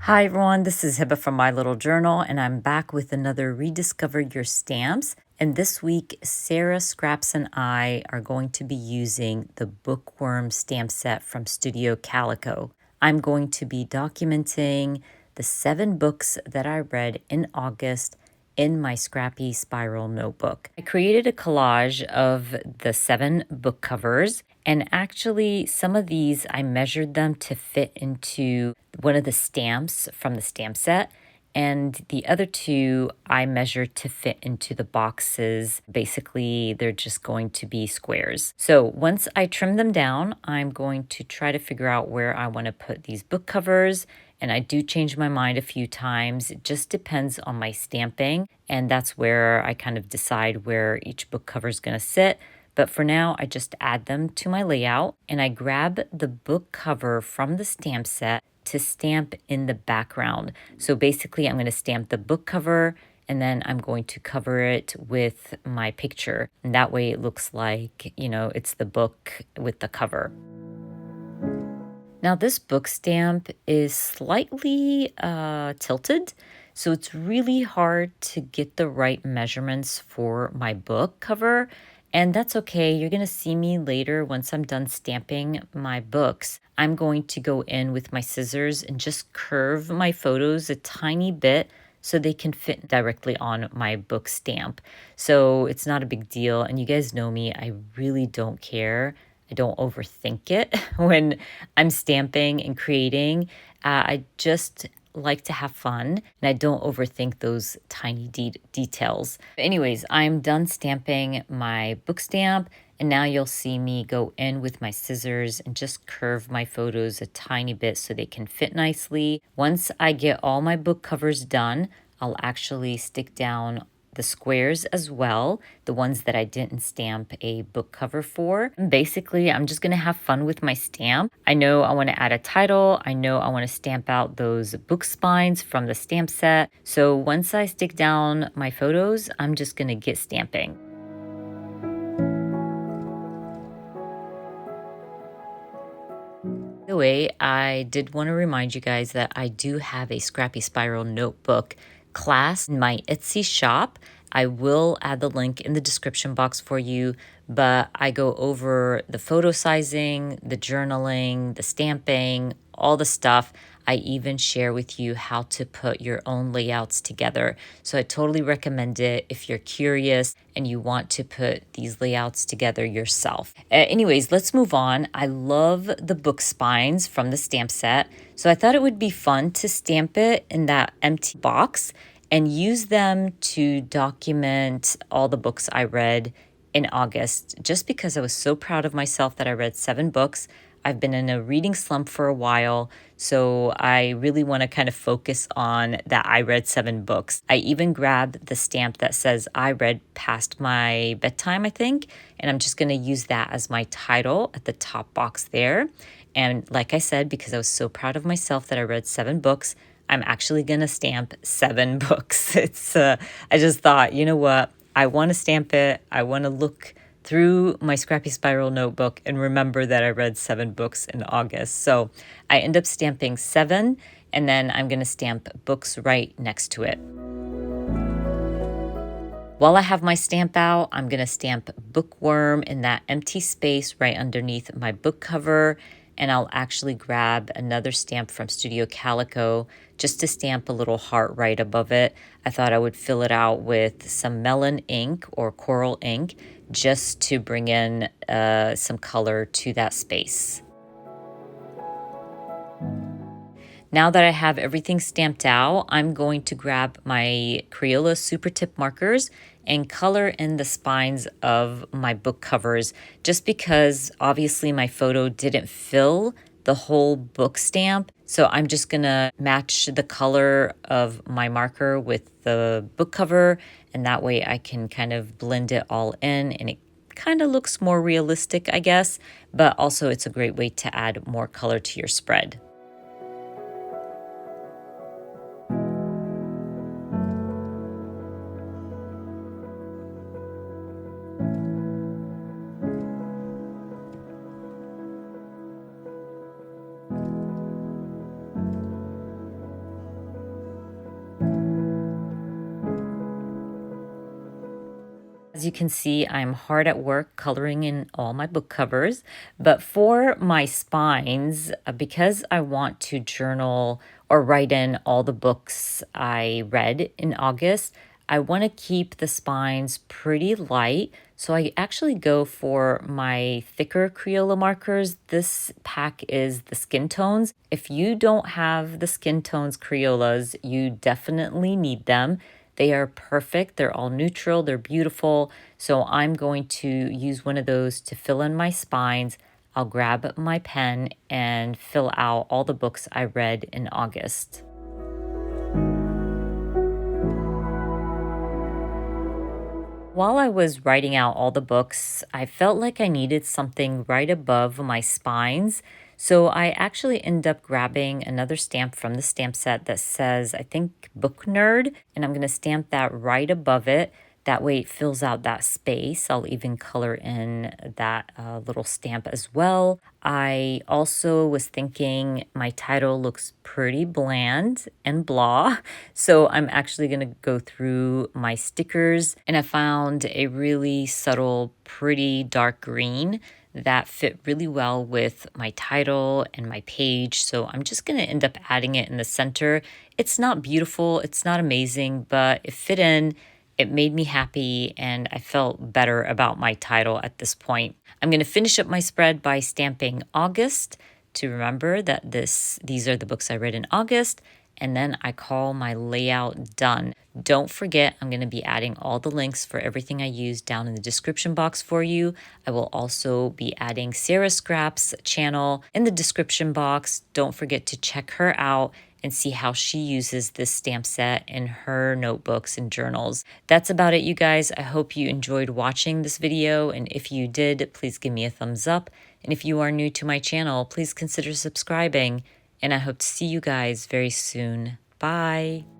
Hi everyone, this is Hiba from My Little Journal, and I'm back with another Rediscover Your Stamps. And this week, Sarah, Scraps, and I are going to be using the Bookworm stamp set from Studio Calico. I'm going to be documenting the 7 books that I read in August in my scrappy spiral notebook. I created a collage of the 7 book covers, and actually some of these I measured them to fit into one of the stamps from the stamp set, and the other 2 I measured to fit into the boxes. Basically, they're just going to be squares. So once I trim them down, I'm going to try to figure out where I want to put these book covers. And I do change my mind a few times. It just depends on my stamping. And that's where I kind of decide where each book cover is going to sit. But for now, I just add them to my layout. And I grab the book cover from the stamp set to stamp in the background. So basically, I'm going to stamp the book cover and then I'm going to cover it with my picture. And that way it looks like, it's the book with the cover. Now, this book stamp is slightly tilted, so it's really hard to get the right measurements for my book cover. And that's okay. You're going to see me later once I'm done stamping my books. I'm going to go in with my scissors and just curve my photos a tiny bit so they can fit directly on my book stamp. So it's not a big deal. And you guys know me, I really don't care. I don't overthink it when I'm stamping and creating. I just like to have fun and I don't overthink those tiny details. But anyways, I'm done stamping my book stamp, and now you'll see me go in with my scissors and just curve my photos a tiny bit so they can fit nicely. Once I get all my book covers done, I'll actually stick down the squares as well, the ones that I didn't stamp a book cover for. And basically, I'm just gonna have fun with my stamp. I know I wanna add a title. I know I wanna stamp out those book spines from the stamp set. So once I stick down my photos, I'm just gonna get stamping. By the way, I did want to remind you guys that I do have a Scrappy Spiral notebook class in my Etsy shop. I will add the link in the description box for you, but I go over the photo sizing, the journaling, the stamping, all the stuff. I even share with you how to put your own layouts together. So I totally recommend it if you're curious and you want to put these layouts together yourself. Anyways, let's move on. I love the book spines from the stamp set. So I thought it would be fun to stamp it in that empty box and use them to document all the books I read in August, just because I was so proud of myself that I read 7 books. I've been in a reading slump for a while, so I really want to kind of focus on that I read 7 books. I even grabbed the stamp that says I read past my bedtime, I think, and I'm just going to use that as my title at the top box there. And like I said, because I was so proud of myself that I read 7 books, I'm actually going to stamp 7 books. I just thought, you know what? I want to stamp it. I want to look through my Scrappy Spiral notebook and remember that I read 7 books in August. So I end up stamping 7, and then I'm going to stamp books right next to it. While I have my stamp out, I'm going to stamp Bookworm in that empty space right underneath my book cover. And I'll actually grab another stamp from Studio Calico just to stamp a little heart right above it. I thought I would fill it out with some melon ink or coral ink just to bring in some color to that space. Now that I have everything stamped out, I'm going to grab my Crayola Super Tip markers and color in the spines of my book covers, just because obviously my photo didn't fill the whole book stamp. So I'm just gonna match the color of my marker with the book cover, and that way I can kind of blend it all in and it kind of looks more realistic, I guess, but also it's a great way to add more color to your spread. As you can see, I'm hard at work coloring in all my book covers, but for my spines, because I want to journal or write in all the books I read in August, I want to keep the spines pretty light. So I actually go for my thicker Crayola markers. This pack is the skin tones. If you don't have the skin tones Crayolas, you definitely need them. They are perfect. They're all neutral. They're beautiful. So I'm going to use one of those to fill in my spines. I'll grab my pen and fill out all the books I read in August. While I was writing out all the books, I felt like I needed something right above my spines. So I actually ended up grabbing another stamp from the stamp set that says, I think, Book Nerd, and I'm going to stamp that right above it. That way it fills out that space. I'll even color in that little stamp as well. I also was thinking my title looks pretty bland and blah. So I'm actually going to go through my stickers, and I found a really subtle, pretty dark green that fit really well with my title and my page. So I'm just going to end up adding it in the center. It's not beautiful, it's not amazing, but it fit in. It made me happy and I felt better about my title at this point. I'm going to finish up my spread by stamping August to remember that these are the books I read in August, and then I call my layout done. Don't forget, I'm going to be adding all the links for everything I use down in the description box for you. I will also be adding Sarah Scrap's channel in the description box. Don't forget to check her out and see how she uses this stamp set in her notebooks and journals. That's about it, you guys. I hope you enjoyed watching this video, and if you did, please give me a thumbs up. And if you are new to my channel, please consider subscribing, and I hope to see you guys very soon. Bye!